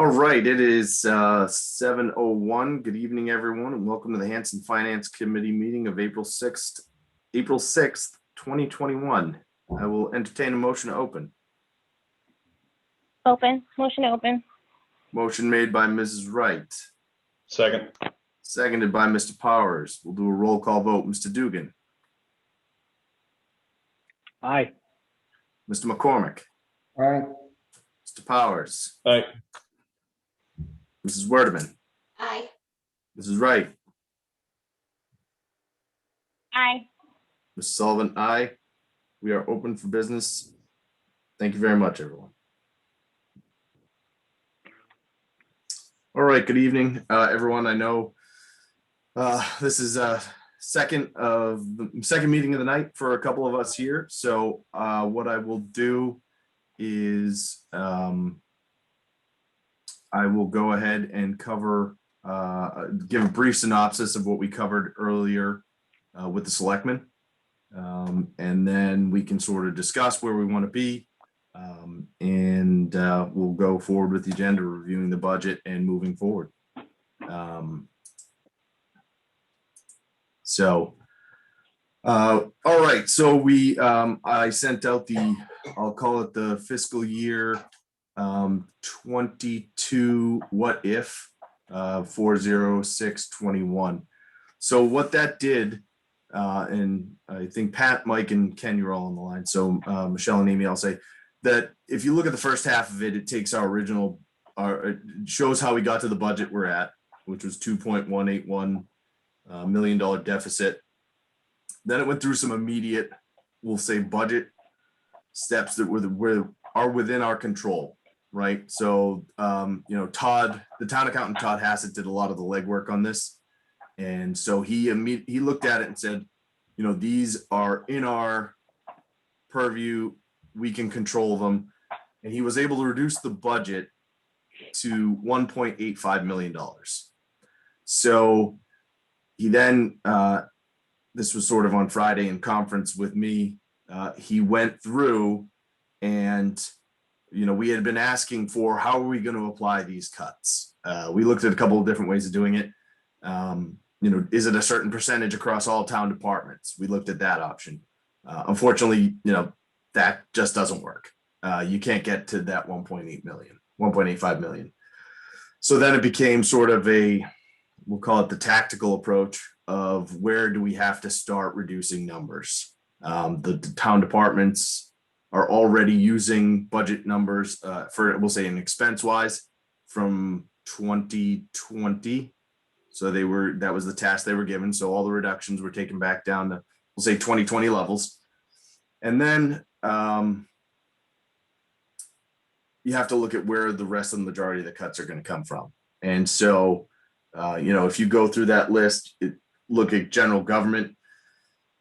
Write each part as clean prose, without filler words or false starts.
All right, it is 7:01. Good evening, everyone, and welcome to the Hanson Finance Committee meeting of April 6th, 2021. I will entertain a motion to open. Motion to open. Motion made by Mrs. Wright, Second. seconded by Mr. Powers. We'll do a roll call vote. Mr. Dugan, Aye. Mr. McCormick, Aye. Mr. Powers, Aye. Mrs. Werdeman, Aye. Mrs. Wright, Aye. Mr. Sullivan, aye. We are open for business. Thank you very much, everyone. All right, good evening, everyone. I know this is second meeting of the night for a couple of us here. So what I will do is I will go ahead and cover, give a brief synopsis of what we covered earlier with the selectmen. And then we can sort of discuss where we want to be. And we'll go forward with the agenda, reviewing the budget and moving forward. All right, so I sent out I'll call it the fiscal year 22 what if 40621. So what that did, and I think Pat, Mike, and Ken, you're all on the line. So Michelle and Amy, I'll say that if you look at the first half of it, it takes our original, it shows how we got to the budget we're at, which was $2.181 million deficit. Then it went through some immediate, we'll say, budget steps that are within our control, right? So, Todd, the town accountant, Todd Hassett, did a lot of the legwork on this. And so he looked at it and said, these are in our purview, we can control them. And he was able to reduce the budget to $1.85 million. So he then, this was sort of on Friday in conference with me, he went through and, we had been asking for how are we going to apply these cuts? We looked at a couple of different ways of doing it. Is it a certain percentage across all town departments? We looked at that option. Unfortunately, that just doesn't work. You can't get to that 1.85 million. So then it became sort of we'll call it the tactical approach of where do we have to start reducing numbers. The town departments are already using budget numbers we'll say, an expense wise from 2020. So that was the task they were given. So all the reductions were taken back down to, we'll say, 2020 levels. And then you have to look at where the rest of the majority of the cuts are going to come from. And so, if you go through that list, look at general government,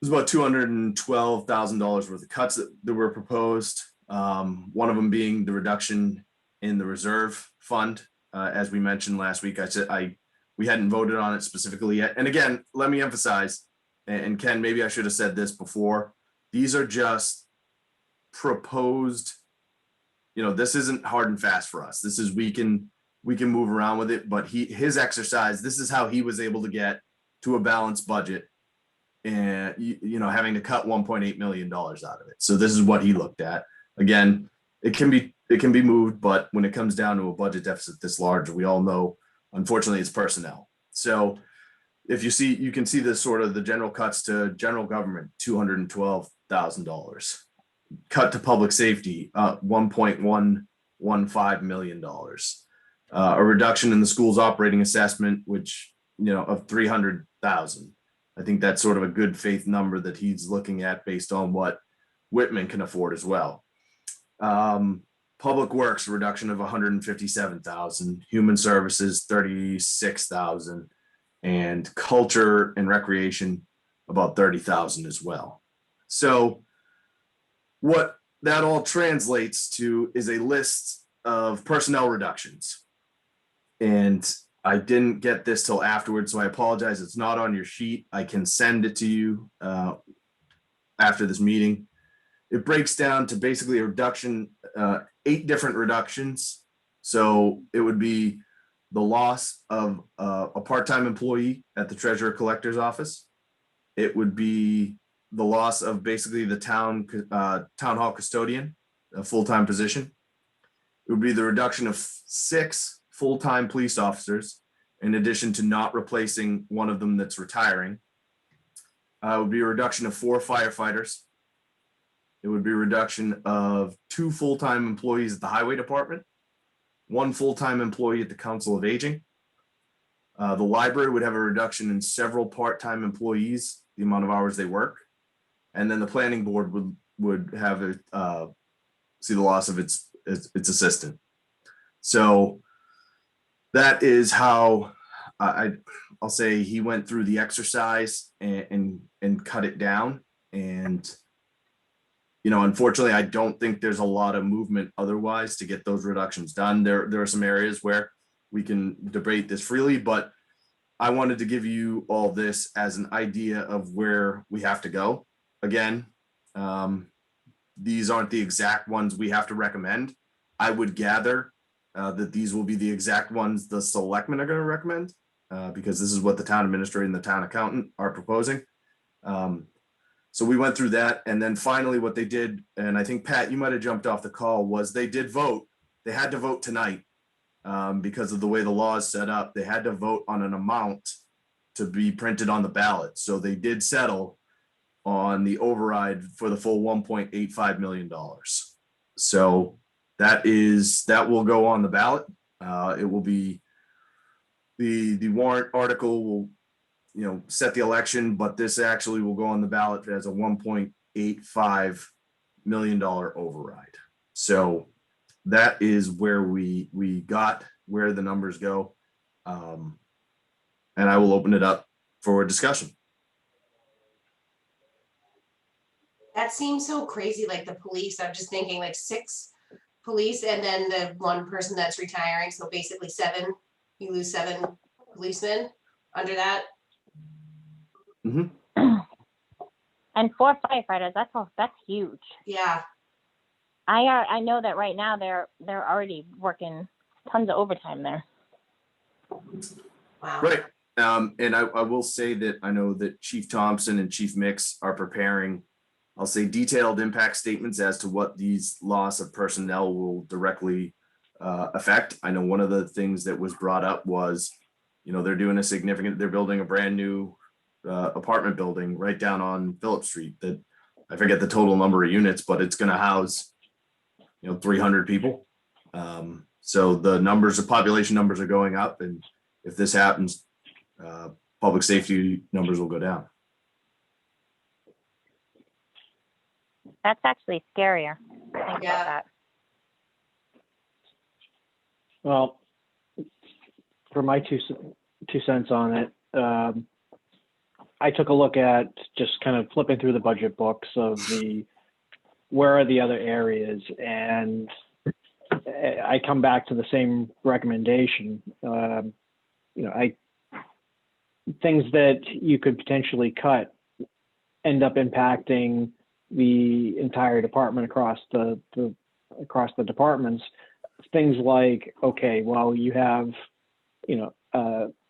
there's about $212,000 worth of cuts that were proposed. One of them being the reduction in the reserve fund. As we mentioned last week, I said we hadn't voted on it specifically yet. And again, let me emphasize, and Ken, maybe I should have said this before, these are just proposed, this isn't hard and fast for us. This is, we can move around with it, but his exercise, this is how he was able to get to a balanced budget and, having to cut $1.8 million out of it. So this is what he looked at. Again, it can be moved, but when it comes down to a budget deficit this large, we all know, unfortunately, it's personnel. So if you can see the sort of the general cuts to general government, $212,000. Cut to public safety, $1.115 million. A reduction in the school's operating assessment, which, of $300,000. I think that's sort of a good faith number that he's looking at based on what Whitman can afford as well. Public Works, a reduction of $157,000. Human Services, $36,000. And Culture and Recreation, about $30,000 as well. So what that all translates to is a list of personnel reductions. And I didn't get this till afterwards, so I apologize. It's not on your sheet. I can send it to you after this meeting. It breaks down to basically a reduction, 8 different reductions. So it would be the loss of a part-time employee at the treasurer collector's office. It would be the loss of basically the town hall custodian, a full-time position. It would be the reduction of 6 full-time police officers, in addition to not replacing one of them that's retiring. It would be a reduction of 4 firefighters. It would be a reduction of 2 full-time employees at the highway department, 1 full-time employee at the Council of Aging. The library would have a reduction in several part-time employees, the amount of hours they work. And then the planning board would have see the loss of its assistant. So that is how I'll say he went through the exercise and cut it down. And unfortunately, I don't think there's a lot of movement otherwise to get those reductions done. There are some areas where we can debate this freely, but I wanted to give you all this as an idea of where we have to go. Again, these aren't the exact ones we have to recommend. I would gather that these will be the exact ones the selectmen are going to recommend because this is what the town administrator and the town accountant are proposing. So we went through that. And then finally what they did, and I think Pat, you might have jumped off the call, was they did vote. They had to vote tonight because of the way the law is set up. They had to vote on an amount to be printed on the ballot. So they did settle on the override for the full $1.85 million. So that will go on the ballot. It will be the warrant article will set the election, but this actually will go on the ballot as a $1.85 million override. So that is where we got where the numbers go. And I will open it up for discussion. That seems so crazy, like the police. I'm just thinking like 6 police and then the 1 person that's retiring. So basically 7, you lose 7 policemen under that. Mm-hmm. And 4 firefighters. That's huge. Yeah. I know that right now they're already working tons of overtime there. Wow. Right. And I will say that I know that Chief Thompson and Chief Mix are preparing, I'll say, detailed impact statements as to what these loss of personnel will directly affect. I know one of the things that was brought up was, they're building a brand new apartment building right down on Phillip Street that I forget the total number of units, but it's going to house, 300 people. So the population numbers are going up. And if this happens, public safety numbers will go down. That's actually scarier. Think about that. Well, for my two cents on it, I took a look at just kind of flipping through the budget books of where are the other areas, and I come back to the same recommendation. Things that you could potentially cut end up impacting the entire department across the departments. Things like, okay, well, you have,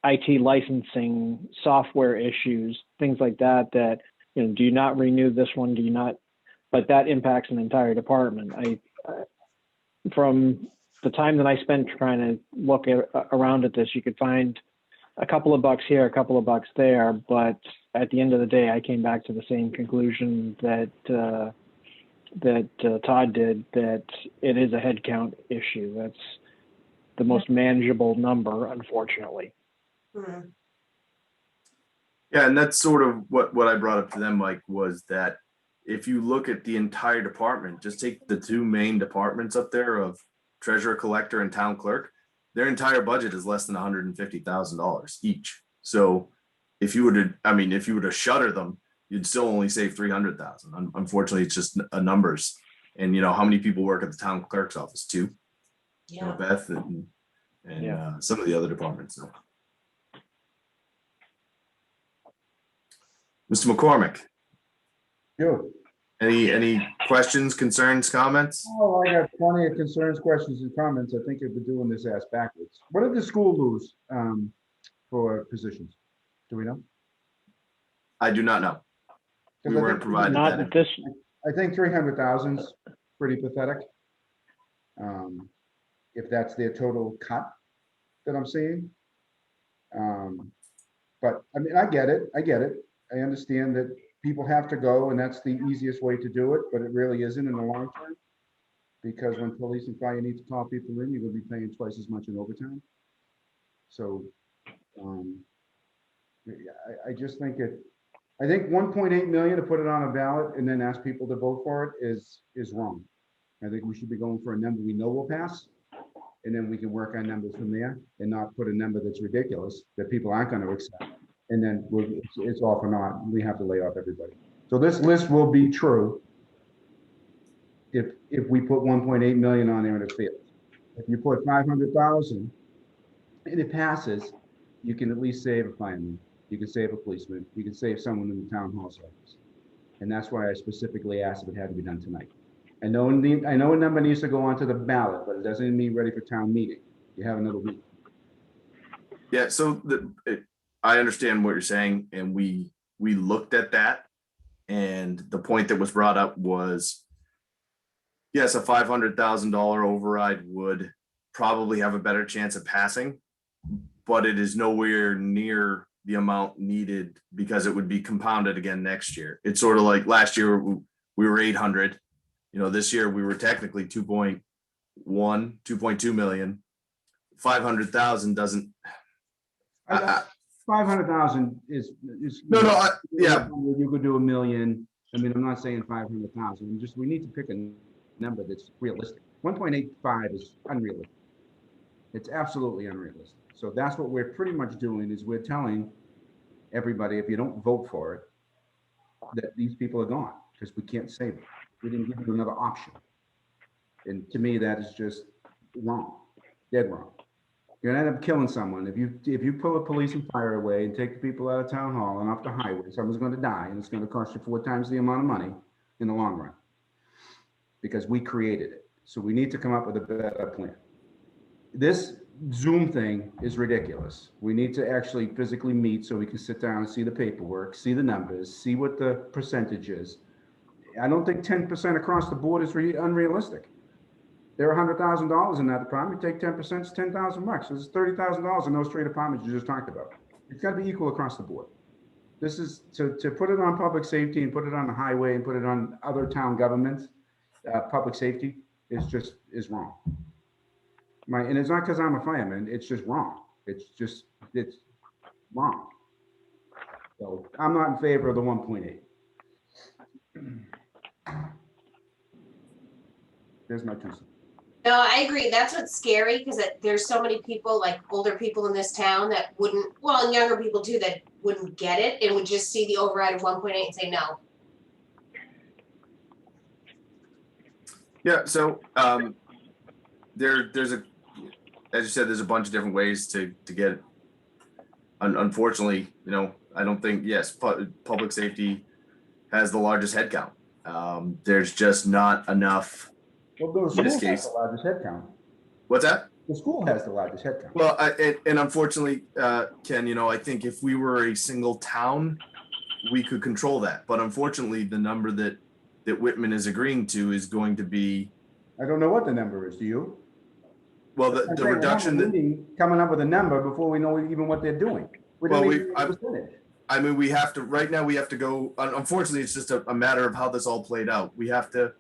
IT licensing, software issues, things like that, do you not renew this one? Do you not? But that impacts an entire department. From the time that I spent trying to look around at this, you could find a couple of bucks here, a couple of bucks there, but at the end of the day, I came back to the same conclusion that Todd did, that it is a headcount issue. That's the most manageable number, unfortunately. Hmm. Yeah, and that's sort of what I brought up to them, Mike, was that if you look at the entire department, just take the 2 main departments up there of treasurer collector and town clerk, their entire budget is less than $150,000 each. So if you were to shutter them, you'd still only save $300,000. Unfortunately, it's just numbers. And how many people work at the town clerk's office? 2. Yeah. Beth and some of the other departments. So. Mr. McCormick. You. Any questions, concerns, comments? Oh, I got plenty of concerns, questions, and comments. I think I've been doing this ass backwards. What did the school lose for positions? Do we know? I do not know. 'Cause We I weren't think- provided Not that. at this, I think 300,000's pretty pathetic. If that's their total cut that I'm seeing. But I mean, I get it. I understand that people have to go and that's the easiest way to do it, but it really isn't in the long term. Because when police and fire need to call people in, you're gonna be paying twice as much in overtime. So, I just think I think 1.8 million to put it on a ballot and then ask people to vote for it is wrong. I think we should be going for a number we know will pass. And then we can work on numbers from there and not put a number that's ridiculous that people aren't gonna accept. And then it's off or not, we have to lay off everybody. So this list will be true if we put 1.8 million on there and it fails. If you put 500,000 and it passes, you can at least save a fireman, you can save a policeman, you can save someone in the town hall's office. And that's why I specifically asked if it had to be done tonight. I know a number needs to go onto the ballot, but it doesn't mean ready for town meeting. You have another week. Yeah, so I understand what you're saying, and we looked at that, and the point that was brought up was, yes, a $500,000 override would probably have a better chance of passing, but it is nowhere near the amount needed because it would be compounded again next year. It's sort of like last year we were 800. This year we were technically 2.2 million. 500,000 doesn't. 500,000 is. No, yeah. You could do a million. I mean, I'm not saying 500,000. We need to pick a number that's realistic. 1.85 is unrealistic. It's absolutely unrealistic. So that's what we're pretty much doing is we're telling everybody, if you don't vote for it, that these people are gone because we can't save them. We didn't give you another option. And to me, that is just wrong, dead wrong. You're gonna end up killing someone. If you pull a police and fire away and take the people out of town hall and off the highway, someone's gonna die and it's gonna cost you 4 times the amount of money in the long run. Because we created it. So we need to come up with a better plan. This Zoom thing is ridiculous. We need to actually physically meet so we can sit down and see the paperwork, see the numbers, see what the percentage is. I don't think 10% across the board is unrealistic. There are $100,000 in that department. Take 10%, it's $10,000. There's $30,000 in those 3 departments you just talked about. It's got to be equal across the board. This is to put it on public safety and put it on the highway and put it on other town governments. Public safety is wrong. And it's not because I'm a fireman. It's just wrong. It's wrong. So I'm not in favor of the 1.8. There's my 2 cents. No, I agree. That's what's scary because there's so many people, like older people in this town that wouldn't, well, and younger people too, that wouldn't get it and would just see the override of 1.8 and say no. Yeah, so there's as you said, there's a bunch of different ways to get it. Unfortunately, I don't think, yes, public safety has the largest headcount. There's just not enough. Well, the In school this has case. the largest headcount. What's that? The school has the largest headcount. Well, and unfortunately, Ken, I think if we were a single town, we could control that. But unfortunately, the number that Whitman is agreeing to is going to be, I don't know what the number is. Do you? well, I'm the saying we're reduction having a that, meeting, coming up with a number before we know even what they're doing. We Well, don't we- even know the percentage. I mean, we have to, right now, we have to go, unfortunately, it's just a matter of how this all played out. We have to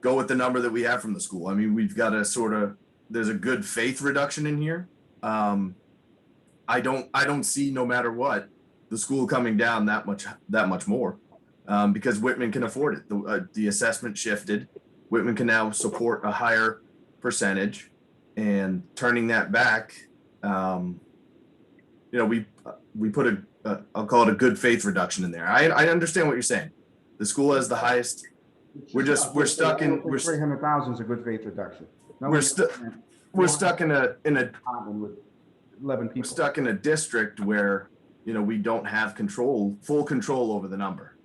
go with the number that we have from the school. I mean, we've got to there's a good faith reduction in here. I don't see, no matter what, the school coming down that much more, because Whitman can afford it. The assessment shifted. Whitman can now support a higher percentage, and turning that back, we put I'll call it a good faith reduction in there. I understand what you're saying. The school has the highest. We're stuck in. 300,000 is a good faith reduction. No We're one's stuck. We're stuck in a department with 11 we're people. stuck in a district where we don't have full control over the number.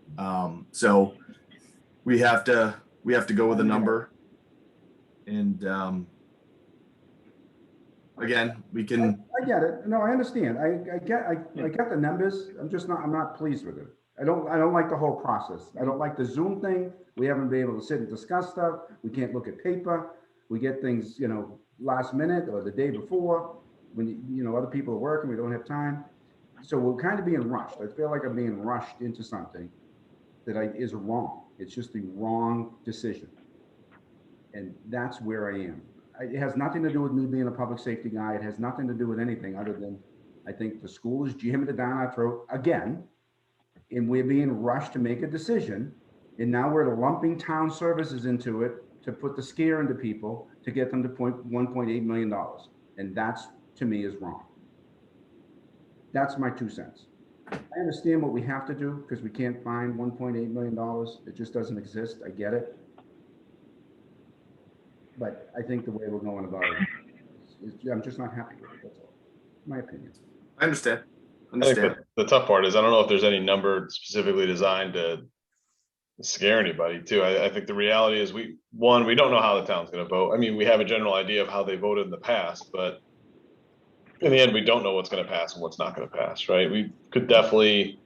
So we have to go with a number. And again, we can, I get it. No, I understand. I get the numbers. I'm not pleased with it. I don't like the whole process. I don't like the Zoom thing. We haven't been able to sit and discuss stuff. We can't look at paper. We get things, last minute or the day before when, other people are working, we don't have time. So we're kind of being rushed. I feel like I'm being rushed into something that is wrong. It's just the wrong decision. And that's where I am. It has nothing to do with me being a public safety guy. It has nothing to do with anything other than I think the school is jamming it down our throat again. And we're being rushed to make a decision. And now we're lumping town services into it to put the scare into people to get them to $1.8 million. And that's, to me, is wrong. That's my 2 cents. I understand what we have to do because we can't find $1.8 million. It just doesn't exist. I get it. But I think the way we're going about it, I'm just not happy with it. That's all. My opinion. I understand. I think the tough part is I don't know if there's any number specifically designed to scare anybody too. I think the reality is we don't know how the town's going to vote. I mean, we have a general idea of how they voted in the past, but in the end, we don't know what's going to pass and what's not going to pass, right? We could definitely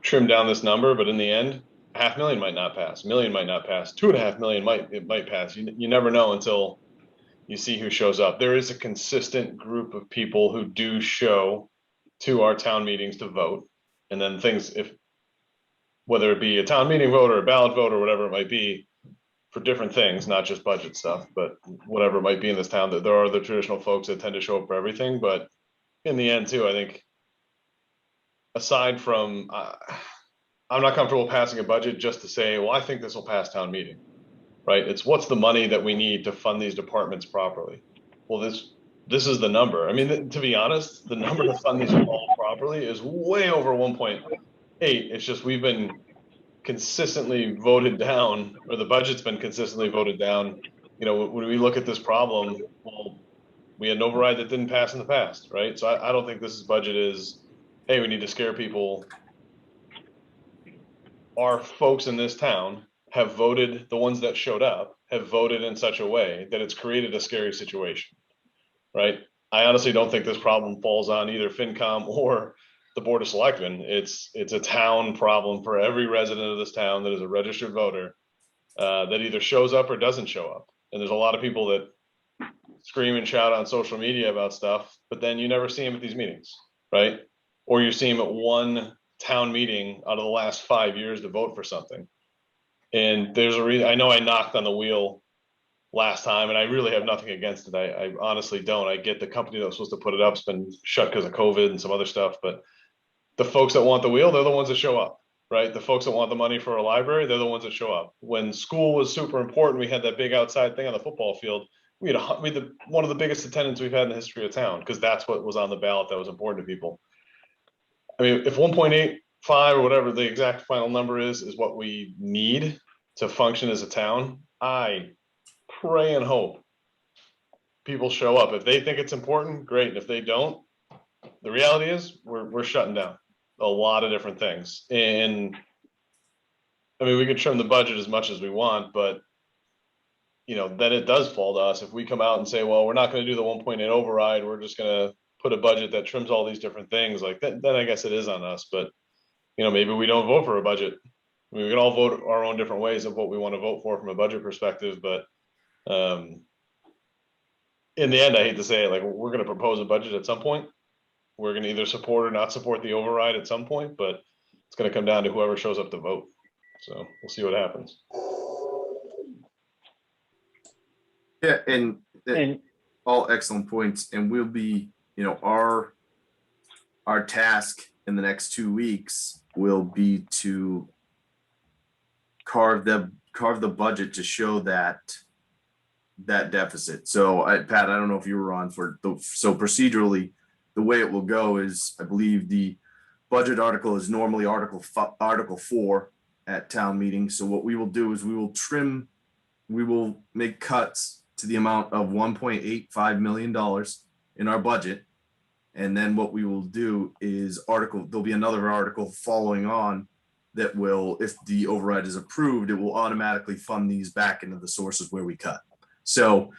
trim down this number, but in the end, 500,000 might not pass, 1 million might not pass, 2.5 million might pass. You never know until you see who shows up. There is a consistent group of people who do show to our town meetings to vote, and then whether it be a town meeting vote or a ballot vote or whatever it might be, for different things, not just budget stuff, but whatever it might be in this town, that there are the traditional folks that tend to show up for everything. But in the end too, I think aside from I'm not comfortable passing a budget just to say, well, I think this will pass town meeting, right? It's what's the money that we need to fund these departments properly. Well, this is the number. I mean, to be honest, the number to fund these all properly is way over 1.8. It's just we've been consistently voted down, or the budget's been consistently voted down. When we look at this problem, well, we had an override that didn't pass in the past, right? So I don't think this budget is, hey, we need to scare people. Our folks in this town have voted, the ones that showed up have voted in such a way that it's created a scary situation, right? I honestly don't think this problem falls on either FinCom or the Board of Selectmen. It's a town problem for every resident of this town that is a registered voter that either shows up or doesn't show up. And there's a lot of people that scream and shout on social media about stuff, but then you never see them at these meetings, right? Or you see them at one town meeting out of the last 5 years to vote for something. And there's a reason. I know I knocked on the wheel last time, and I really have nothing against it. I honestly don't. I get the company that was supposed to put it up has been shut because of COVID and some other stuff, but the folks that want the wheel, they're the ones that show up, right? The folks that want the money for a library, they're the ones that show up. When school was super important, we had that big outside thing on the football field. We had one of the biggest attendance we've had in the history of town, because that's what was on the ballot that was important to people. I mean, if 1.85 or whatever the exact final number is what we need to function as a town, I pray and hope people show up. If they think it's important, great. And if they don't, the reality is we're shutting down a lot of different things. And I mean, we could trim the budget as much as we want, but then it does fall to us if we come out and say, well, we're not going to do the 1.8 override. We're just going to put a budget that trims all these different things. Like that, then I guess it is on us. But maybe we don't vote for a budget. I mean, we can all vote our own different ways of what we want to vote for from a budget perspective. But in the end, I hate to say it, like we're going to propose a budget at some point. We're going to either support or not support the override at some point, but it's going to come down to whoever shows up to vote. So we'll see what happens. Yeah, and all excellent points. And we'll be, our task in the next 2 weeks will be to carve the budget to show that deficit. So Pat, I don't know if you were on so procedurally, the way it will go is, I believe the budget article is normally Article 4 at town meeting. So what we will do is we will make cuts to the amount of $1.85 million in our budget. And then what we will do is there'll be another article following on that will, if the override is approved, it will automatically fund these back into the sources where we cut. So,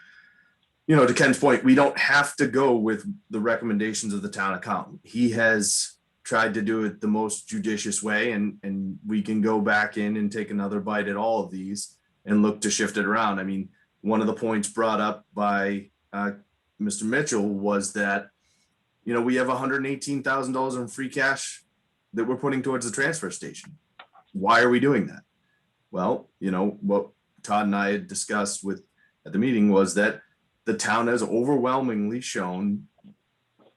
to Ken's point, we don't have to go with the recommendations of the town accountant. He has tried to do it the most judicious way, and we can go back in and take another bite at all of these and look to shift it around. I mean, one of the points brought up by Mr. Mitchell was that, we have $118,000 in free cash that we're putting towards the transfer station. Why are we doing that? Well, what Todd and I had discussed at the meeting was that the town has overwhelmingly shown,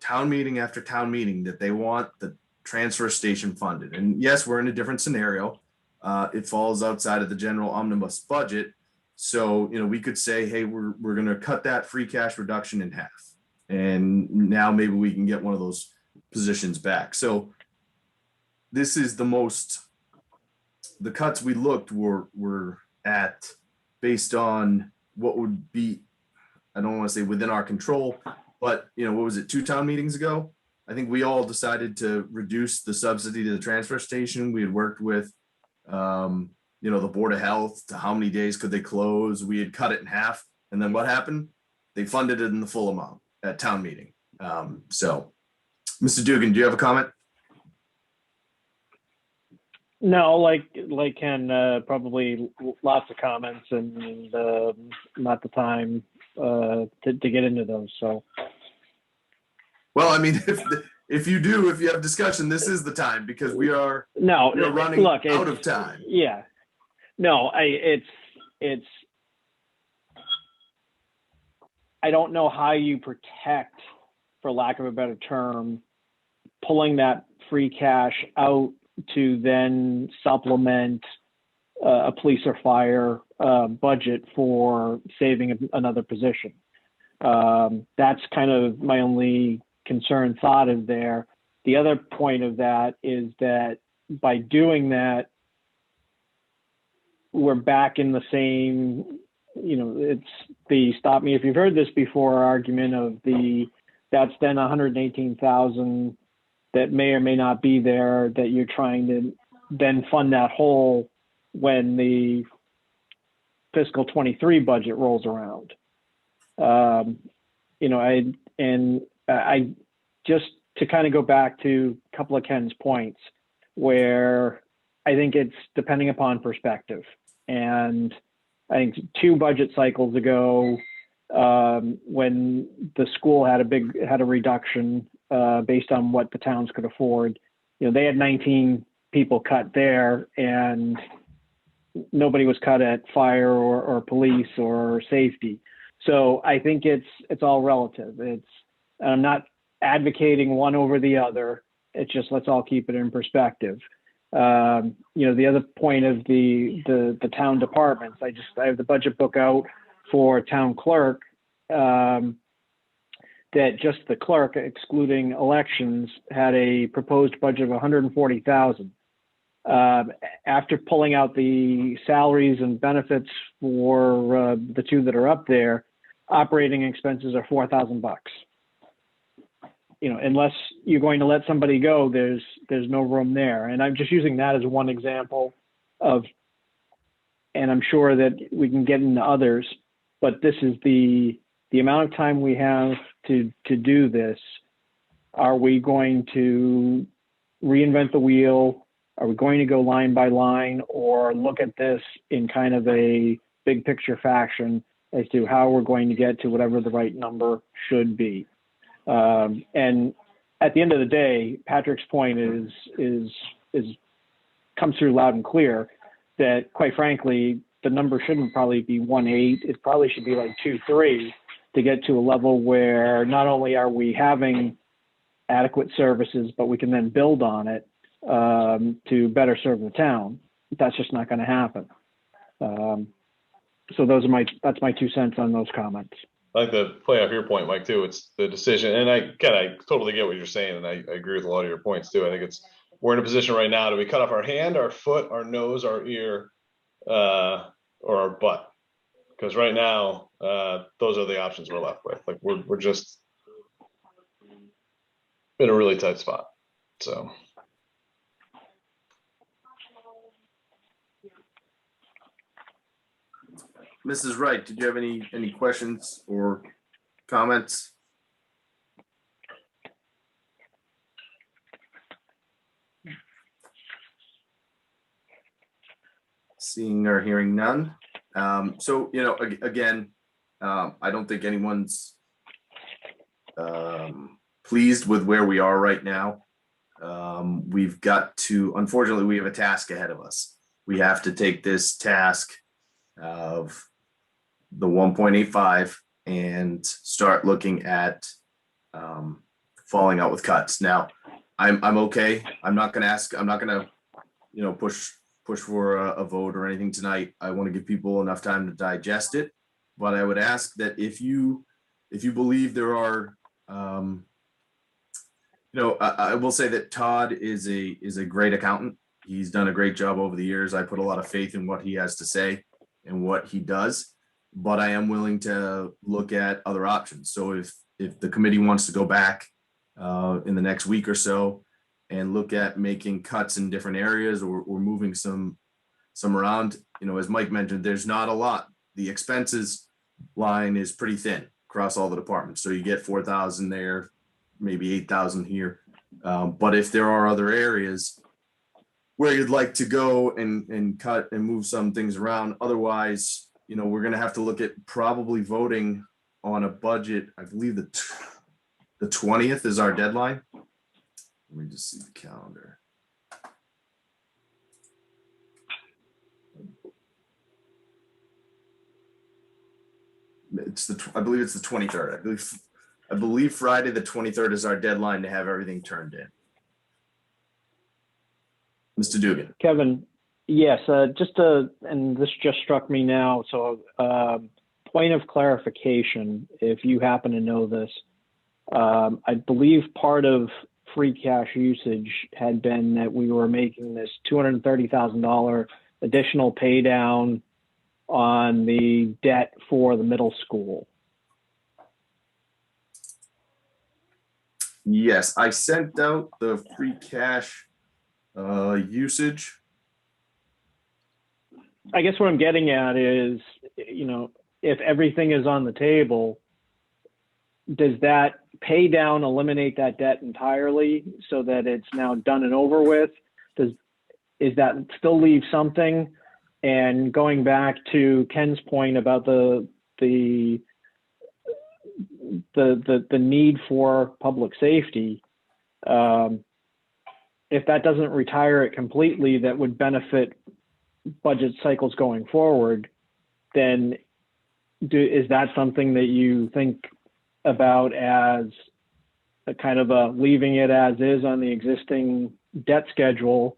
town meeting after town meeting, that they want the transfer station funded. And yes, we're in a different scenario. It falls outside of the general omnibus budget. So, we could say, hey, we're going to cut that free cash reduction in half. And now maybe we can get one of those positions back. So this is the cuts we looked were at based on what would be, I don't want to say within our control, but what was it, 2 town meetings ago? I think we all decided to reduce the subsidy to the transfer station. We had worked with, the Board of Health to how many days could they close. We had cut it in half. And then what happened? They funded it in the full amount at town meeting. So, Mr. Dugan, do you have a comment? No, like Ken, probably lots of comments and not the time to get into those. So, well, I mean, if you have discussion, this is the time, because we are running out of time. Yeah, no, it's I don't know how you protect, for lack of a better term, pulling that free cash out to then supplement a police or fire budget for saving another position. That's kind of my only concern thought is there. The other point of that is that by doing that, we're back in the same, it's the stop me if you've heard this before argument of that's then 118,000 that may or may not be there, that you're trying to then fund that hole when the fiscal 23 budget rolls around. I just to kind of go back to a couple of Ken's points, where I think it's depending upon perspective. And I think 2 budget cycles ago, when the school had a reduction based on what the towns could afford, they had 19 people cut there, and nobody was cut at fire or police or safety. So I think it's all relative. I'm not advocating one over the other. It's just, let's all keep it in perspective. The other point of the town departments, I have the budget book out for town clerk, that just the clerk, excluding elections, had a proposed budget of 140,000. After pulling out the salaries and benefits for the 2 that are up there, operating expenses are $4,000. Unless you're going to let somebody go, there's no room there. And I'm just using that as one example of, and I'm sure that we can get into others, but this is the amount of time we have to do this. Are we going to reinvent the wheel? Are we going to go line by line, or look at this in kind of a big picture fashion as to how we're going to get to whatever the right number should be? And at the end of the day, Patrick's point is comes through loud and clear that, quite frankly, the number shouldn't probably be 1.8. It probably should be like 2.3 to get to a level where not only are we having adequate services, but we can then build on it to better serve the town. That's just not going to happen. So that's my 2 cents on those comments. I like to play off your point, Mike, too. It's the decision. And I totally get what you're saying. And I agree with a lot of your points too. I think we're in a position right now. Do we cut off our hand, our foot, our nose, our ear, or our butt? Because right now, those are the options we're left with. Like we're just in a really tight spot. So. Mrs. Wright, did you have any questions or comments? Seeing or hearing none. So, again, I don't think anyone's pleased with where we are right now. We've got to, unfortunately, we have a task ahead of us. We have to take this task of the 1.85 and start looking at falling out with cuts. Now, I'm okay. I'm not going to, push for a vote or anything tonight. I want to give people enough time to digest it. But I would ask that if you believe there are, I will say that Todd is a great accountant. He's done a great job over the years. I put a lot of faith in what he has to say and what he does, but I am willing to look at other options. So if the committee wants to go back in the next week or so and look at making cuts in different areas or moving some around, as Mike mentioned, there's not a lot. The expenses line is pretty thin across all the departments. So you get 4,000 there, maybe 8,000 here. But if there are other areas where you'd like to go and cut and move some things around, otherwise, we're going to have to look at probably voting on a budget. I believe the 20th is our deadline. Let me just see the calendar. I believe it's the 23rd. I believe Friday the 23rd is our deadline to have everything turned in. Mr. Dugan. Kevin, yes, and this just struck me now. So, point of clarification, if you happen to know this, I believe part of free cash usage had been that we were making this $230,000 additional pay down on the debt for the middle school. Yes, I sent out the free cash usage. I guess what I'm getting at is, if everything is on the table, does that pay down eliminate that debt entirely so that it's now done and over with? Is that still leave something? And going back to Ken's point about the need for public safety, if that doesn't retire it completely, that would benefit budget cycles going forward, then is that something that you think about as a kind of a leaving it as is on the existing debt schedule,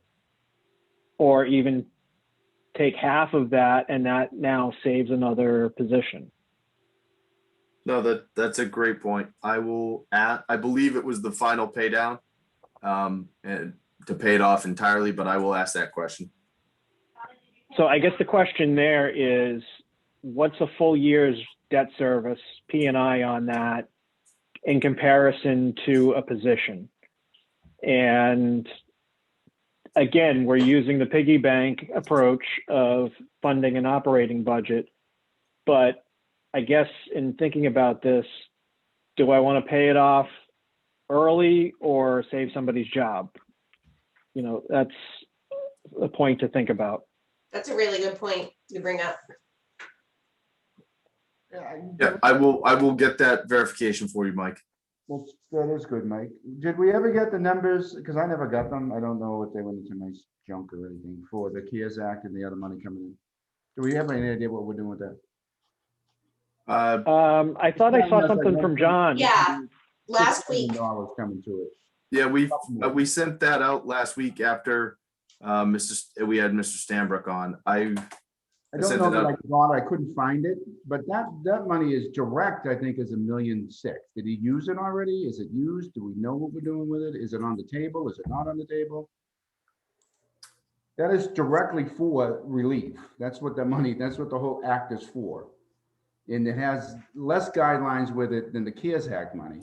or even take half of that and that now saves another position? No, that's a great point. I believe it was the final pay down and to pay it off entirely, but I will ask that question. So I guess the question there is, what's a full year's debt service P&I on that in comparison to a position? And again, we're using the piggy bank approach of funding an operating budget, but I guess in thinking about this, do I want to pay it off early or save somebody's job? That's a point to think about. That's a really good point to bring up. Yeah, I will get that verification for you, Mike. Well, that is good, Mike. Did we ever get the numbers? Because I never got them. I don't know if they went into my junk or anything for the CARES Act and the other money coming in. Do we have any idea what we're doing with that? I thought I saw something from John. Yeah, last week. $6 coming to it. Yeah, we sent that out last week after we had Mr. Stambrook on. I don't know that I got it. I couldn't find it, but that money is direct, I think, is $1.6 million. Did he use it already? Is it used? Do we know what we're doing with it? Is it on the table? Is it not on the table? That is directly for relief. That's what the whole act is for. And it has less guidelines with it than the CARES Act money.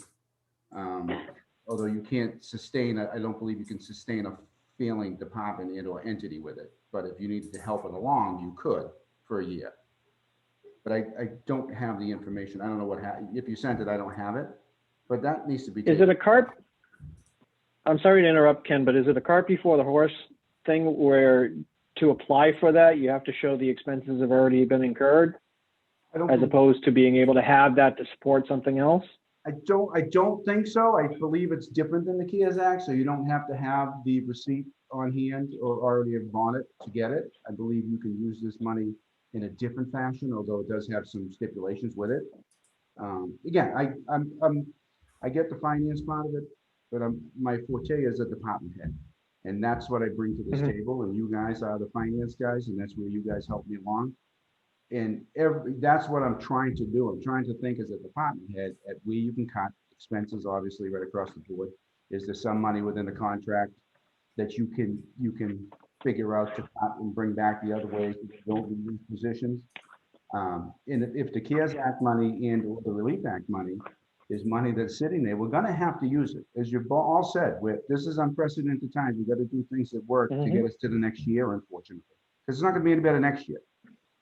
Although you can't sustain, I don't believe you can sustain a failing department and or entity with it. But if you needed to help it along, you could for a year. but I don't have the information. I don't know what if you sent it, I don't have it, but that needs to be. Is it a cart? I'm sorry to interrupt, Ken, but is it a cart before the horse thing where to apply for that, you have to show the expenses have already been incurred I don't as think- opposed to being able to have that to support something else? I don't think so. I believe it's different than the CARES Act, so you don't have to have the receipt on hand or already have bought it to get it. I believe you can use this money in a different fashion, although it does have some stipulations with it. Again, I get the finance part of it, but my forte is a department head. And that's what I bring to this table, and you guys are the finance guys, and that's where you guys help me along. And that's what I'm trying to do. I'm trying to think as a department head at where you can cut expenses, obviously, right across the board. Is there some money within the contract that you can figure out to cut and bring back the other ways so you don't lose positions? And if the CARES Act money and or the Relief Act money is money that's sitting there, we're gonna have to use it. As you've all said, this is unprecedented times. We've got to do things that work to get us to the next year, unfortunately. Because it's not gonna be any better next year.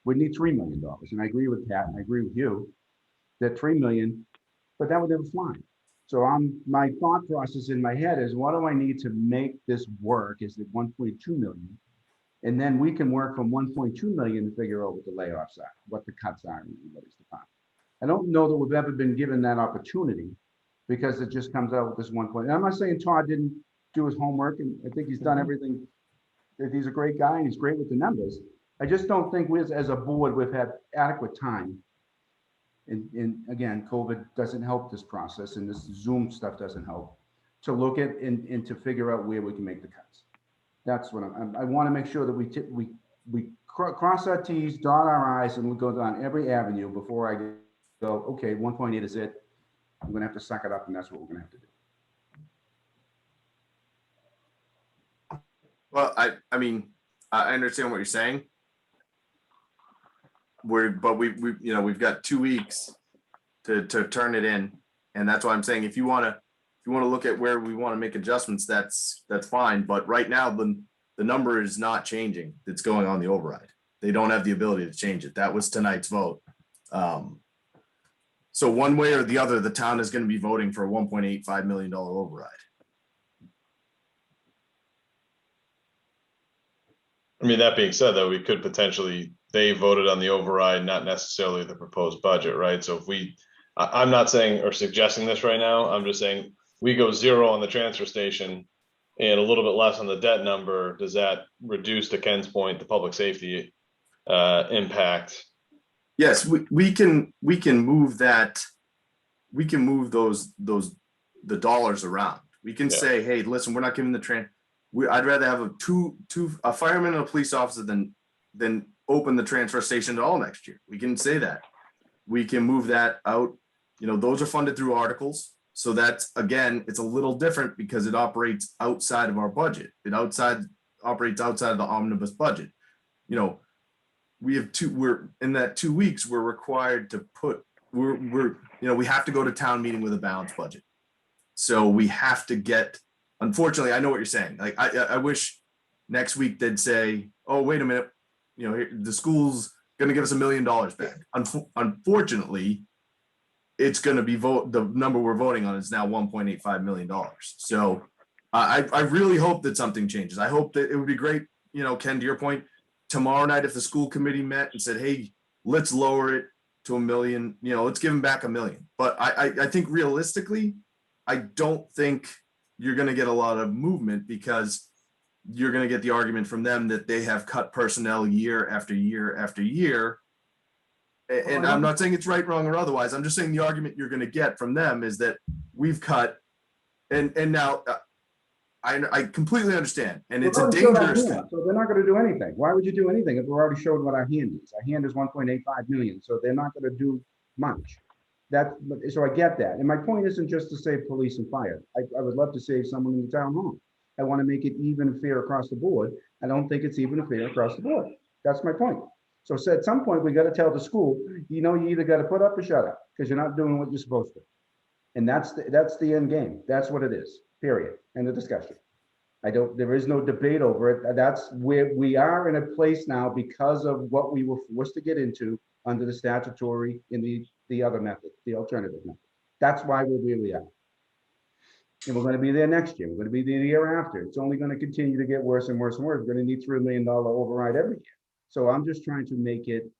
We need $3 million. And I agree with Pat, and I agree with you, that $3 million, but that would never fly. So my thought process in my head is, what do I need to make this work? Is it 1.2 million? And then we can work from 1.2 million to figure out what the layoffs are, what the cuts are in everybody's department. I don't know that we've ever been given that opportunity, because it just comes out with this 1 point. And I'm not saying Todd didn't do his homework, and I think he's done everything. He's a great guy and he's great with the numbers. I just don't think we, as a board, we've had adequate time. And again, COVID doesn't help this process, and this Zoom stuff doesn't help, to look at and to figure out where we can make the cuts. That's what I want to make sure that we cross our T's, dot our I's, and we go down every avenue before I go, okay, 1.8 is it. I'm going to have to suck it up, and that's what we're going to have to do. Well, I mean, I understand what you're saying. But we've got 2 weeks to turn it in, and that's why I'm saying if you want to look at where we want to make adjustments, that's fine. But right now the number is not changing. It's going on the override. They don't have the ability to change it. That was tonight's vote. So one way or the other, the town is going to be voting for a $1.85 million override. I mean, that being said, though, we could potentially, they voted on the override, not necessarily the proposed budget, right? So if I'm not saying or suggesting this right now, I'm just saying we go 0 on the transfer station and a little bit less on the debt number. Does that reduce, to Ken's point, the public safety impact? Yes, we can move that. We can move the dollars around. We can say, hey, listen, we're not giving the I'd rather have a fireman and a police officer than open the transfer station at all next year. We can say that. We can move that out. Those are funded through articles. So that's, again, it's a little different because it operates outside of our budget. It operates outside of the omnibus budget. We're in that 2 weeks, we're required to we have to go to town meeting with a balanced budget. So we have to get, unfortunately, I know what you're saying. Like, I wish next week they'd say, oh, wait a minute, the school's going to give us $1 million back. Unfortunately, it's going to be the number we're voting on is now $1.85 million. So I really hope that something changes. I hope that it would be great, Ken, to your point, tomorrow night, if the school committee met and said, hey, let's lower it to $1 million, let's give them back $1 million. But I think realistically, I don't think you're going to get a lot of movement, because you're going to get the argument from them that they have cut personnel year after year after year. And I'm not saying it's right, wrong, or otherwise. I'm just saying the argument you're going to get from them is that we've cut. And now I completely understand. And it's a dangerous thing. So they're not going to do anything. Why would you do anything if we already showed what our hand is? Our hand is 1.85 million. So they're not going to do much. So I get that. And my point isn't just to save police and fire. I would love to save someone in the town hall. I want to make it even and fair across the board. I don't think it's even and fair across the board. That's my point. So at some point, we got to tell the school, you either got to put up or shut up, because you're not doing what you're supposed to. And that's the end game. That's what it is, period. End of discussion. There is no debate over it. That's where we are in a place now because of what we were forced to get into under the statutory in the other method, the alternative method. That's why we're where we are. And we're going to be there next year. We're going to be there the year after. It's only going to continue to get worse and worse and worse. We're going to need $3 million override every year. So I'm just trying to make it,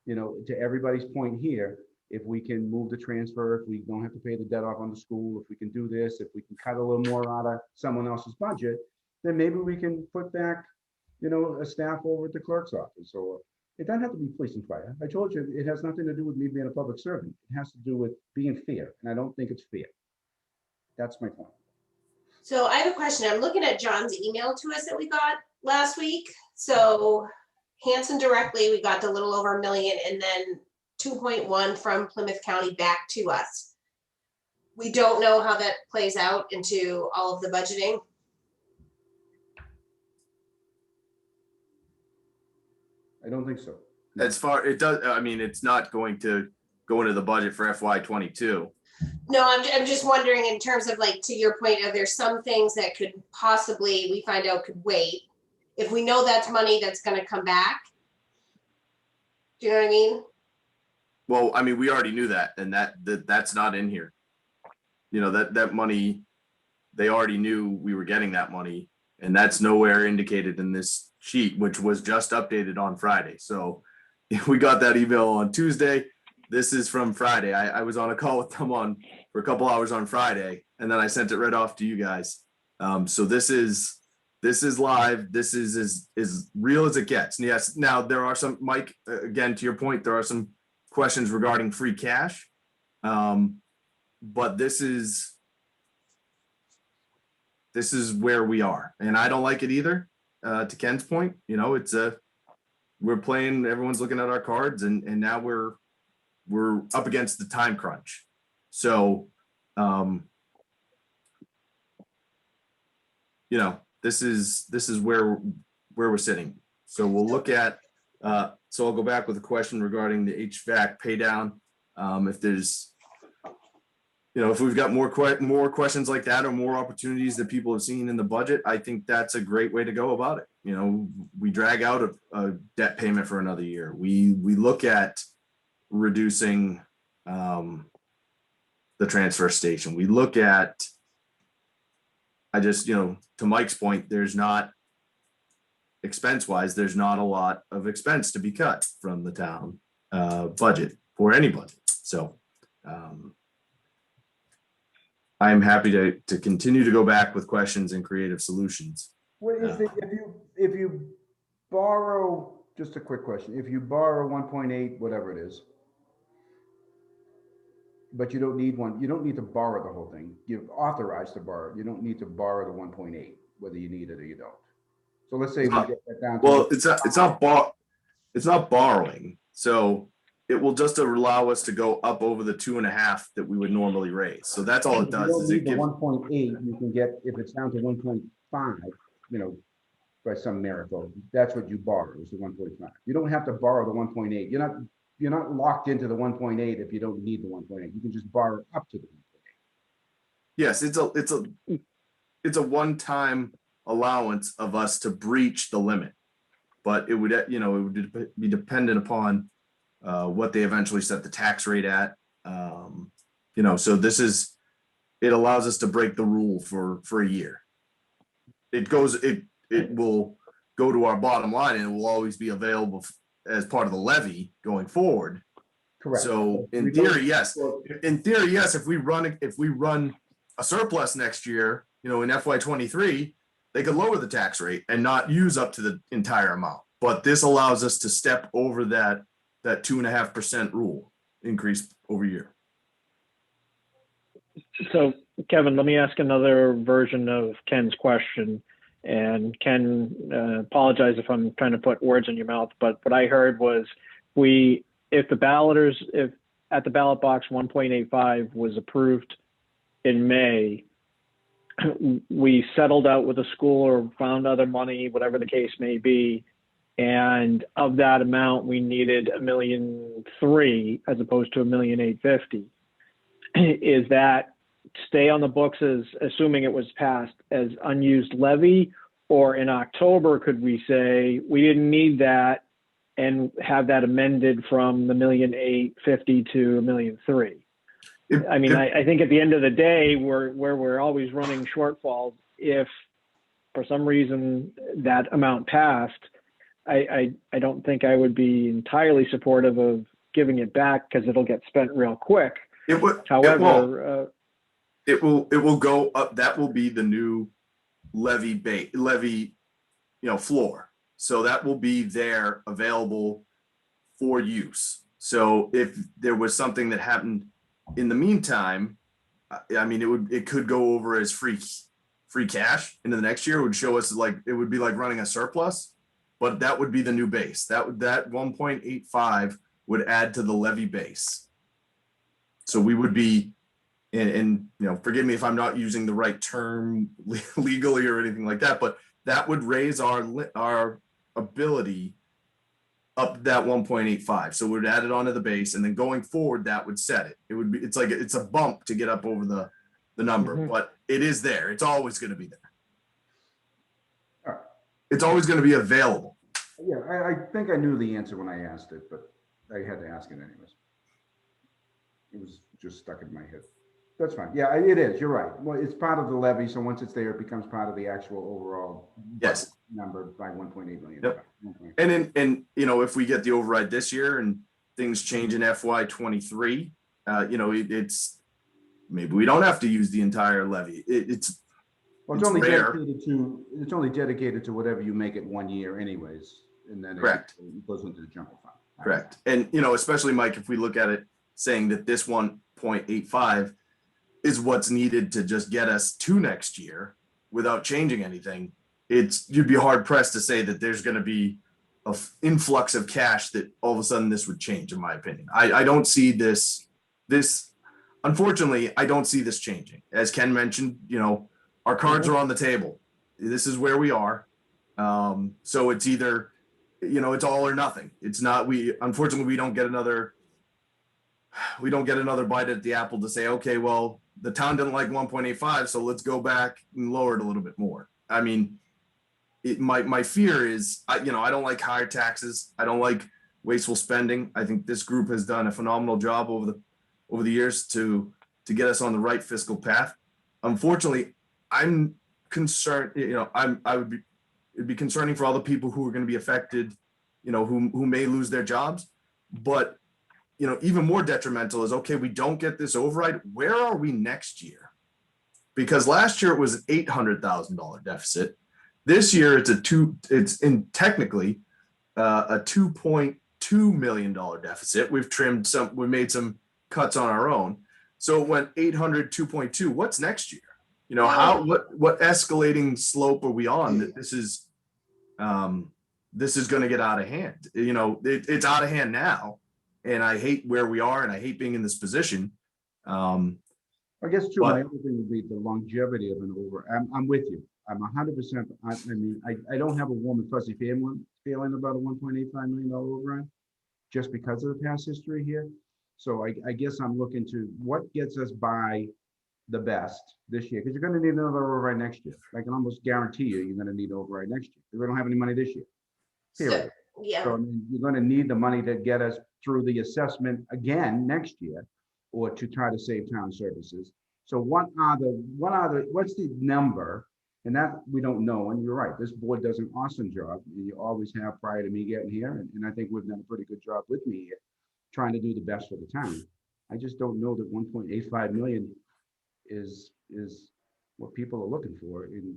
to everybody's point here, if we can move the transfer, if we don't have to pay the debt off on the school, if we can do this, if we can cut a little more out of someone else's budget, then maybe we can put back, a staff over at the clerk's office. Or it doesn't have to be police and fire. I told you, it has nothing to do with me being a public servant. It has to do with being fair. And I don't think it's fair. That's my point. So I have a question. I'm looking at John's email to us that we got last week. So Hanson directly, we got a little over $1 million, and then 2.1 from Plymouth County back to us. We don't know how that plays out into all of the budgeting. I don't think so. As far, it does, I mean, it's not going to go into the budget for FY22. No, I'm just wondering in terms of, like, to your point, are there some things that could possibly, we find out, could wait? If we know that's money that's going to come back. Do you know what I mean? Well, I mean, we already knew that, and that's not in here. That money, they already knew we were getting that money, and that's nowhere indicated in this sheet, which was just updated on Friday. So we got that email on Tuesday. This is from Friday. I was on a call with them for a couple hours on Friday, and then I sent it right off to you guys. So this is live. This is as real as it gets. And yes, now there are some, Mike, again, to your point, there are some questions regarding free cash. But this is where we are. And I don't like it either, to Ken's point. We're playing, everyone's looking at our cards, and now we're up against the time crunch. So, this is where we're sitting. So we'll look at, so I'll go back with a question regarding the HVAC pay down. If there's, if we've got more questions like that, or more opportunities that people have seen in the budget, I think that's a great way to go about it. We drag out a debt payment for another year. We look at reducing the transfer station. We look at, to Mike's point, there's not, expense-wise, there's not a lot of expense to be cut from the town budget for any budget. So I'm happy to continue to go back with questions and creative solutions. What is if you borrow, just a quick question, if you borrow 1.8, whatever it is, but you don't need to borrow the whole thing. You're authorized to borrow. You don't need to borrow the 1.8, whether you need it or you don't. So let's say we get that down to. Well, it's not borrowing. So it will just allow us to go up over the 2.5 that we would normally raise. So that's all it does. Is it gives 1.8. You can get, if it's down to 1.5, by some miracle, that's what you borrow, is the 1.5. You don't have to borrow the 1.8. You're not locked into the 1.8 if you don't need the 1.8. You can just borrow up to the 1.8. Yes, it's a one-time allowance of us to breach the limit, but it would be dependent upon what they eventually set the tax rate at. So it allows us to break the rule for a year. It will go to our bottom line, and it will always be available as part of the levy going forward. Correct. So in theory, yes. If we run a surplus next year, in FY23, they could lower the tax rate and not use up to the entire amount. But this allows us to step over that 2.5% rule increase over year. So Kevin, let me ask another version of Ken's question. And Ken, apologize if I'm trying to put words in your mouth, but what I heard was if at the ballot box 1.85 was approved in May, we settled out with a school or found other money, whatever the case may be, and of that amount we needed $1.3 million as opposed to $1.85 million. Is that stay on the books as, assuming it was passed, as unused levy? Or in October, could we say we didn't need that, and have that amended from the 1,850,000 to 1,300,000. I mean, I think at the end of the day, we're always running shortfalls. If for some reason that amount passed, I don't think I would be entirely supportive of giving it back because it'll get spent real quick. It would, However, it will go up. That will be the new levy, floor. So that will be there available for use. So if there was something that happened in the meantime, I mean, it could go over as free cash into the next year. It would show us like, it would be like running a surplus, but that would be the new base. That 1.85 would add to the levy base. So we would be, and forgive me if I'm not using the right term legally or anything like that, but that would raise our ability up that 1.85. So we'd add it onto the base, and then going forward, that would set it. It's a bump to get up over the number, Mhm. but it is there. It's always going to be there. All right. It's always going to be available. Yeah, I think I knew the answer when I asked it, but I had to ask it anyways. It was just stuck in my head. That's fine. Yeah, it is. You're right. Well, it's part of the levy, so once it's there, it becomes part of the actual overall Yes. number by 1.8 million. Yep. And if we get the override this year and things change in FY23, it's maybe we don't have to use the entire levy. It's only rare. dedicated to whatever you make it 1 year anyways, and then Correct. it goes into the general fund. Correct. And, especially Mike, if we look at it saying that this 1.85 is what's needed to just get us to next year without changing anything, you'd be hard pressed to say that there's going to be an influx of cash that all of a sudden this would change, in my opinion. I don't see this, unfortunately, I don't see this changing. As Ken mentioned, our cards are on the table. This is where we are. So it's either, it's all or nothing. It's not, unfortunately, we don't get another bite at the apple to say, okay, well, the town didn't like 1.85, so let's go back and lower it a little bit more. I mean, my fear is, I don't like higher taxes. I don't like wasteful spending. I think this group has done a phenomenal job over the years to get us on the right fiscal path. Unfortunately, I'm concerned, it'd be concerning for all the people who are going to be affected, who may lose their jobs. But even more detrimental is, okay, we don't get this override. Where are we next year? Because last year it was an $800,000 deficit. This year it's technically a $2.2 million deficit. We've made some cuts on our own. So it went 800, 2.2. What's next year? What escalating slope are we on that this is going to get out of hand? It's out of hand now. And I hate where we are, and I hate being in this position. I guess too, my other thing would be the longevity of an over. I'm with you. I'm 100%. I don't have a warm and fuzzy feeling about a $1.85 million override just because of the past history here. So I guess I'm looking to what gets us by the best this year, because you're going to need another override next year. I can almost guarantee you're going to need an override next year. We don't have any money this year. Period. Yeah. So you're going to need the money to get us through the assessment again next year, or to try to save town services. So what's the number? And that we don't know. And you're right, this board does an awesome job. You always have prior to me getting here. And I think we've done a pretty good job with me here, trying to do the best for the town. I just don't know that 1.85 million is what people are looking for in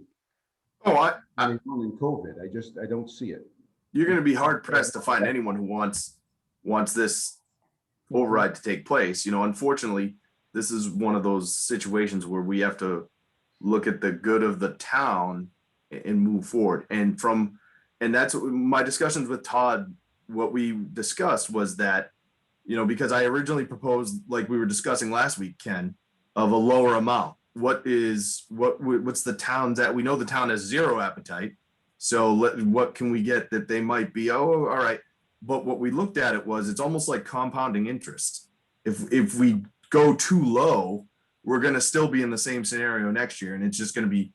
COVID. I don't see it. You're going to be hard pressed to find anyone who wants this override to take place. Unfortunately, this is one of those situations where we have to look at the good of the town and move forward. And that's my discussions with Todd. What we discussed was that, because I originally proposed, like we were discussing last week, Ken, of a lower amount. What's the town's at? We know the town has zero appetite. So what can we get that they might be, all right. But what we looked at it's almost like compounding interest. If we go too low, we're going to still be in the same scenario next year. And it's just going to be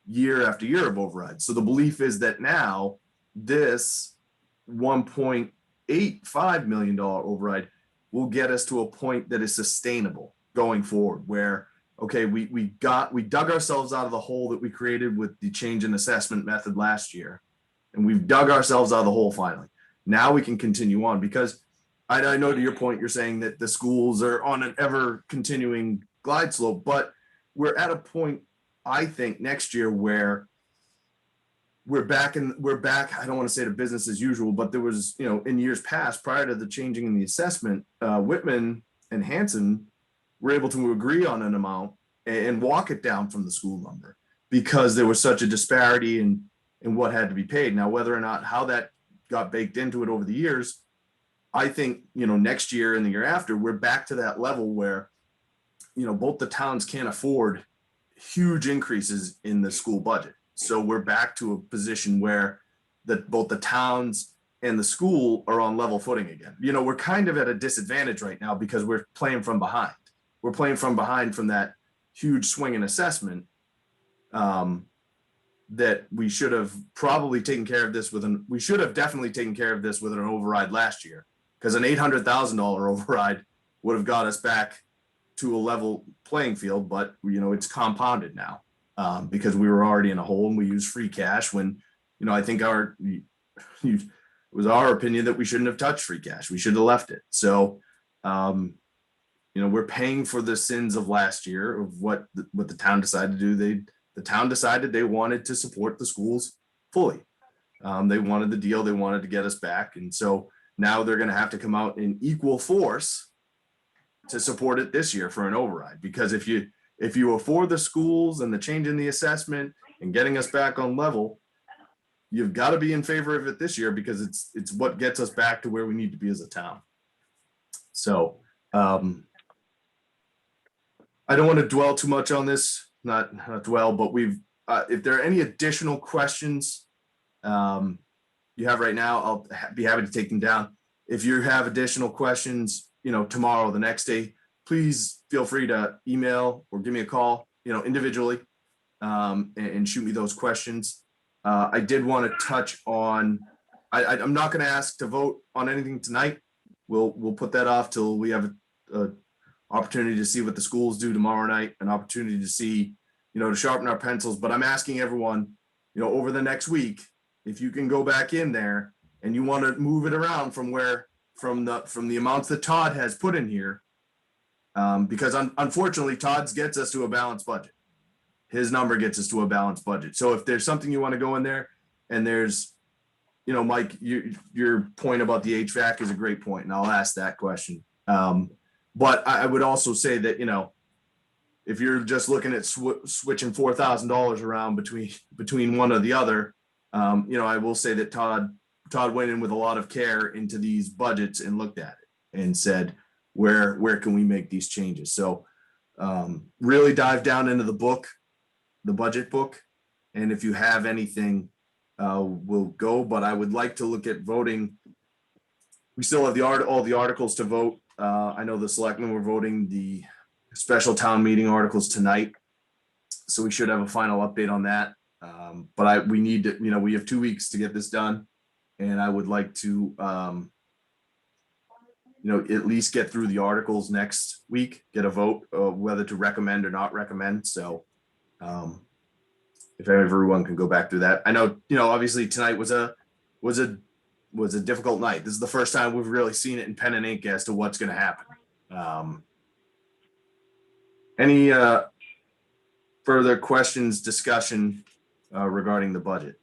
year after year of override. So the belief is that now this 1.85 $5 million override will get us to a point that is sustainable going forward, where, okay, we dug ourselves out of the hole that we created with the change in assessment method last year, and we've dug ourselves out of the hole finally. Now we can continue on, because I know, to your point, you're saying that the schools are on an ever continuing glide slope, but we're at a point, I think, next year where we're back. I don't want to say to business as usual, but there was, in years past, prior to the changing in the assessment, Whitman and Hanson were able to agree on an amount and walk it down from the school number, because there was such a disparity in what had to be paid. Now, whether or not how that got baked into it over the years, I think, next year and the year after, we're back to that level where, both the towns can't afford huge increases in the school budget. So we're back to a position where both the towns and the school are on level footing again. We're kind of at a disadvantage right now because we're playing from behind. We're playing from behind from that huge swing in assessment, that we should have probably taken care of this we should have definitely taken care of this with an override last year, because an $800,000 override would have got us back to a level playing field. But it's compounded now, because we were already in a hole and we used free cash when, I think it was our opinion that we shouldn't have touched free cash. We should have left it. So, we're paying for the sins of last year of what the town decided to do. The town decided they wanted to support the schools fully. They wanted the deal. They wanted to get us back. And so now they're going to have to come out in equal force to support it this year for an override. Because if you are for the schools and the change in the assessment and getting us back on level, you've got to be in favor of it this year, because it's what gets us back to where we need to be as a town. So I don't want to dwell too much on this, not dwell, but if there are any additional questions you have right now, I'll be happy to take them down. If you have additional questions, tomorrow, the next day, please feel free to email or give me a call, individually, and shoot me those questions. I did want to touch on, I'm not going to ask to vote on anything tonight. We'll put that off till we have a opportunity to see what the schools do tomorrow night, an opportunity to see, to sharpen our pencils. But I'm asking everyone, over the next week, if you can go back in there and you want to move it around from the amounts that Todd has put in here, because unfortunately, Todd's gets us to a balanced budget. His number gets us to a balanced budget. So if there's something you want to go in there, and there's, Mike, your point about the HVAC is a great point, and I'll ask that question. But I would also say that, if you're just looking at switching $4,000 around between one or the other, I will say that Todd went in with a lot of care into these budgets and looked at it and said, where can we make these changes? So really dive down into the budget book. And if you have anything, we'll go, but I would like to look at voting. We still have all the articles to vote. I know the selectmen were voting the special town meeting articles tonight, so we should have a final update on that. But we need to, we have 2 weeks to get this done, and I would like to, at least get through the articles next week, get a vote whether to recommend or not recommend. So if everyone can go back through that. I know, obviously tonight was a difficult night. This is the first time we've really seen it in pen and ink as to what's going to happen. Any further questions, discussion regarding the budget?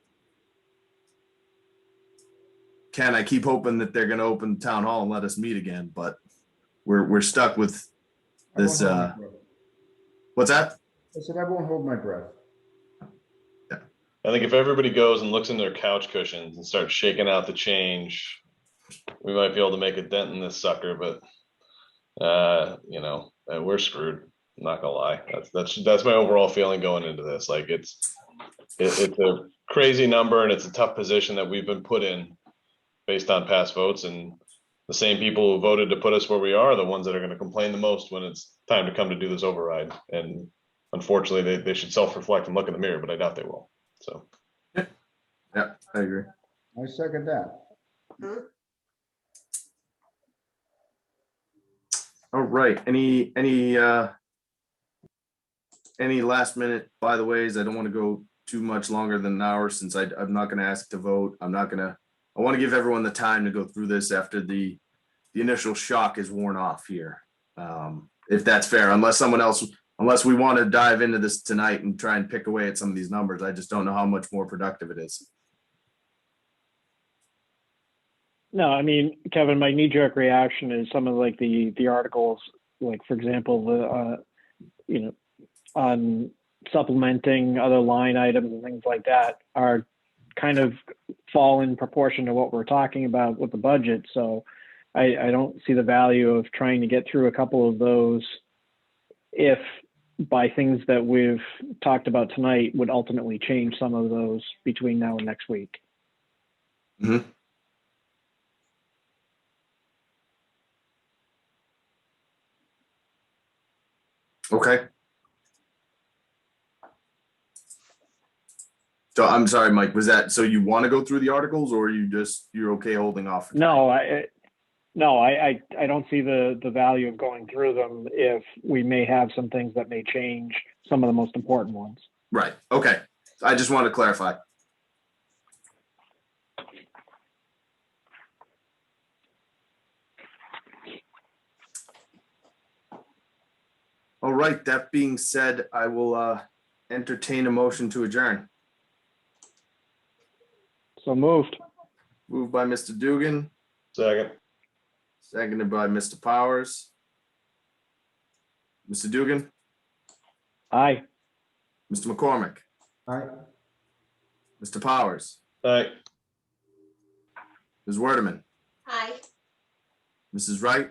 Ken, I keep hoping that they're going to open the town hall and let us meet again, but we're stuck with this. What's that? I said, I won't hold my breath. I think if everybody goes and looks in their couch cushions and starts shaking out the change, we might be able to make a dent in this sucker, but we're screwed. I'm not gonna lie. That's my overall feeling going into this. Like it's a crazy number, and it's a tough position that we've been put in based on past votes, and the same people who voted to put us where we are the ones that are going to complain the most when it's time to come to do this override. And unfortunately, they should self-reflect and look in the mirror, but I doubt they will. So, yeah, I agree. I second that. All right, any last minute, by the ways, I don't want to go too much longer than an hour since I'm not gonna ask to vote. I want to give everyone the time to go through this after the initial shock is worn off here. If that's fair, unless we want to dive into this tonight and try and pick away at some of these numbers, I just don't know how much more productive it is. No, I mean, Kevin, my knee-jerk reaction is some of like the articles, like for example, on supplementing other line items and things like that are kind of fall in proportion to what we're talking about with the budget. So I don't see the value of trying to get through a couple of those if by things that we've talked about tonight would ultimately change some of those between now and next week. Mm-hmm. Okay. So I'm sorry, Mike, was that, so you want to go through the articles or you're okay holding off? for tonight? No, I don't see the value of going through them if we may have some things that may change some of the most important ones. Right, okay. I just want to clarify. All right, that being said, I will entertain a motion to adjourn. So moved. Moved by Mr. Dugan, Second. seconded by Mr. Powers. Mr. Dugan, Aye. Mr. McCormick, All right, Mr. Powers, Aye. Ms. Werdeman, Hi. Mrs. Wright.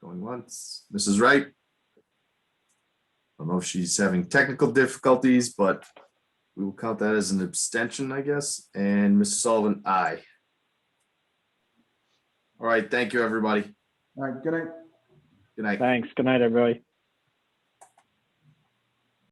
Going once, Mrs. Wright. I don't know if she's having technical difficulties, but we will count that as an abstention, I guess. And Mr. Sullivan, aye. All right, thank you, everybody. all right, good night. Good night. Thanks. Good night, everybody.